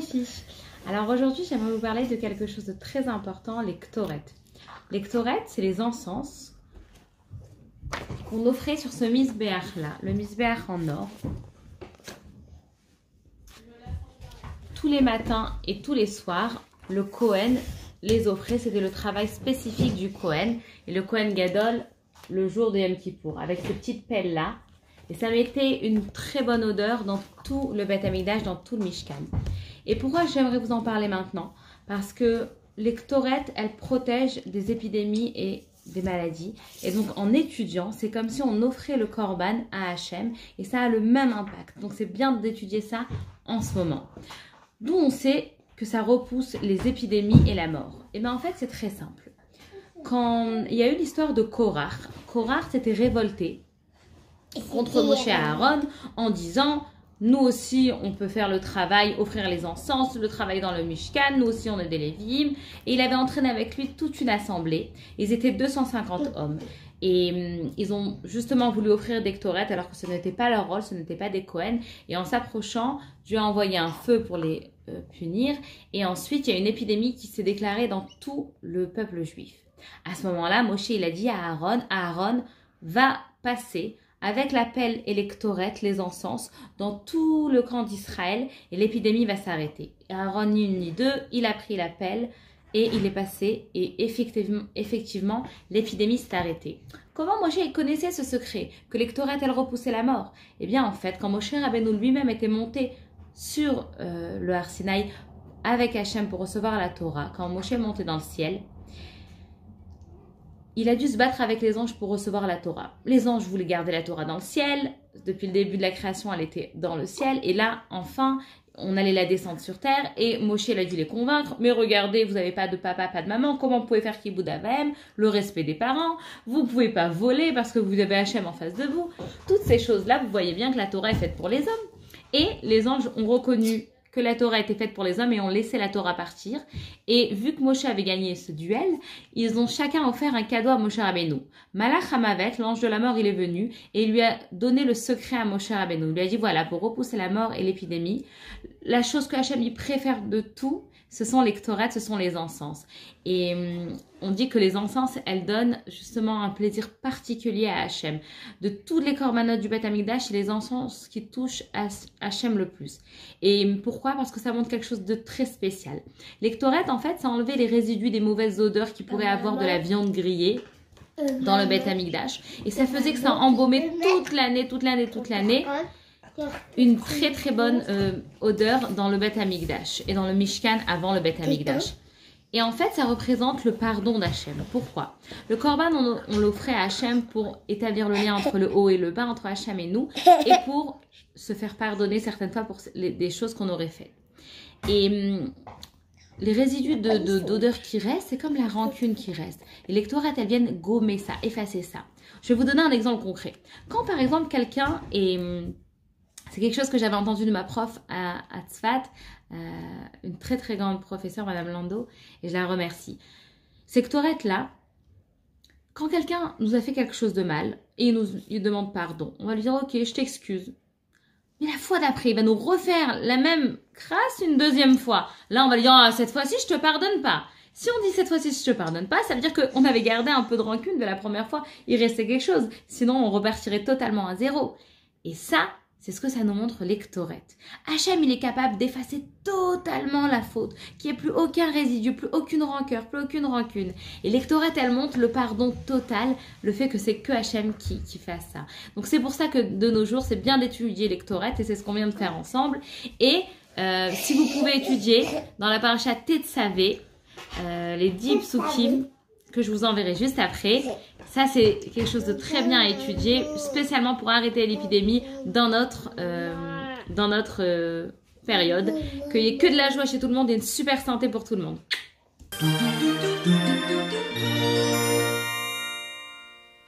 filles. Alors aujourd'hui, j'aimerais vous parler de quelque chose de très important, les ktoret. Les ktoret, c'est les encens qu'on offrait sur ce misbéach là, le misbéach en or. Tous les matins et tous les soirs, le Kohen les offrait. C'était le travail spécifique du Kohen. Et le Kohen Gadol, le jour de Yom Kippour, avec ces petites pelles là. Et ça mettait une très bonne odeur dans tout le Beth Amikdash, dans tout le Mishkan. Et pourquoi j'aimerais vous en parler maintenant? Parce que les ktoret, elles protègent des épidémies et des maladies. Et donc en étudiant, c'est comme si on offrait le korban à Hachem. Et ça a le même impact. Donc c'est bien d'étudier ça en ce moment. D'où on sait que ça repousse les épidémies et la mort. Et bien en fait c'est très simple. Quand il y a eu l'histoire de Korach, Korach s'était révolté contre Moshe et Aaron en disant nous aussi on peut faire le travail, offrir les encens, le travail dans le Mishkan, nous aussi on est des Lévi'im. Et il avait entraîné avec lui toute une assemblée. Ils étaient 250 hommes. Et ils ont justement voulu offrir des ktoret alors que ce n'était pas leur rôle, ce n'était pas des Kohen. Et en s'approchant, Dieu a envoyé un feu pour les punir. Et ensuite, il y a une épidémie qui s'est déclarée dans tout le peuple juif. À ce moment-là, Moshe il a dit à Aaron va passer avec la pelle et les ktoret, les encens, dans tout le camp d'Israël et l'épidémie va s'arrêter. Aaron, ni une ni deux, il a pris la pelle et il est passé et effectivement l'épidémie s'est arrêtée. Comment Moshe connaissait ce secret, que les ktoret, elles repoussaient la mort? Eh bien en fait, quand Moshe Rabbeinu lui-même était monté sur le Har Sinaï avec Hachem pour recevoir la Torah, quand Moshe est monté dans le ciel, il a dû se battre avec les anges pour recevoir la Torah. Les anges voulaient garder la Torah dans le ciel. Depuis le début de la création, elle était dans le ciel. Et là, enfin, on allait la descendre sur terre. Et Moshe a dû les convaincre. Mais regardez, vous n'avez pas de papa, pas de maman. Comment vous pouvez faire Kibboud Avaim, le respect des parents? Vous ne pouvez pas voler parce que vous avez Hachem en face de vous. Toutes ces choses-là, vous voyez bien que la Torah est faite pour les hommes. Et les anges ont reconnu que la Torah était faite pour les hommes et ont laissé la Torah partir. Et vu que Moshe avait gagné ce duel, ils ont chacun offert un cadeau à Moshe Rabbeinu. Malach Hamavet, l'ange de la mort, il est venu et il lui a donné le secret à Moshe Rabbeinu. Il lui a dit voilà, pour repousser la mort et l'épidémie, la chose que Hachem il préfère de tout, ce sont les ktoret, ce sont les encens. Et on dit que les encens, elles donnent justement un plaisir particulier à Hachem. De tous les korbanot du Beth Amikdash, c'est les encens qui touchent à Hachem le plus. Et pourquoi? Parce que ça montre quelque chose de très spécial. Les ktoret, en fait, ça enlevait les résidus des mauvaises odeurs qui pourraient avoir de la viande grillée dans le Beth Amikdash. Et ça faisait que ça embaumait toute l'année, une très très bonne odeur dans le Beth Amikdash et dans le Mishkan avant le Beth Amikdash. Et en fait, ça représente le pardon d'Hachem. Pourquoi? Le korban, on l'offrait à Hachem pour établir le lien entre le haut et le bas, entre Hachem et nous, et pour se faire pardonner certaines fois pour des choses qu'on aurait faites. Et les résidus d'odeur qui restent, c'est comme la rancune qui reste. Et les ktoret, elles viennent gommer ça, effacer ça. Je vais vous donner un exemple concret. Quand par exemple quelqu'un est... C'est quelque chose que j'avais entendu de ma prof à Tzfat, une très très grande professeure, Madame Lando, et je la remercie. Ces ktoret là, quand quelqu'un nous a fait quelque chose de mal et il demande pardon, on va lui dire ok, je t'excuse. Mais la fois d'après, il va nous refaire la même crasse une deuxième fois. Là, on va lui dire ah, cette fois-ci, je te pardonne pas. Si on dit cette fois-ci, je te pardonne pas, ça veut dire qu'on avait gardé un peu de rancune de la première fois. Il restait quelque chose. Sinon, on repartirait totalement à zéro. Et ça, c'est ce que ça nous montre les ktoret. Hachem, il est capable d'effacer totalement la faute, qu'il n'y ait plus aucun résidu, plus aucune rancœur, plus aucune rancune. Et les ktoret, elles montrent le pardon total, le fait que c'est que Hachem qui fasse ça. Donc c'est pour ça que de nos jours, c'est bien d'étudier les ktoret et c'est ce qu'on vient de faire ensemble. Et si vous pouvez étudier dans la paracha Tetzavé, les 10 psukim que je vous enverrai juste après. Ça, c'est quelque chose de très bien à étudier, spécialement pour arrêter l'épidémie dans notre période. Qu'il n'y ait que de la joie chez tout le monde et une super santé pour tout le monde.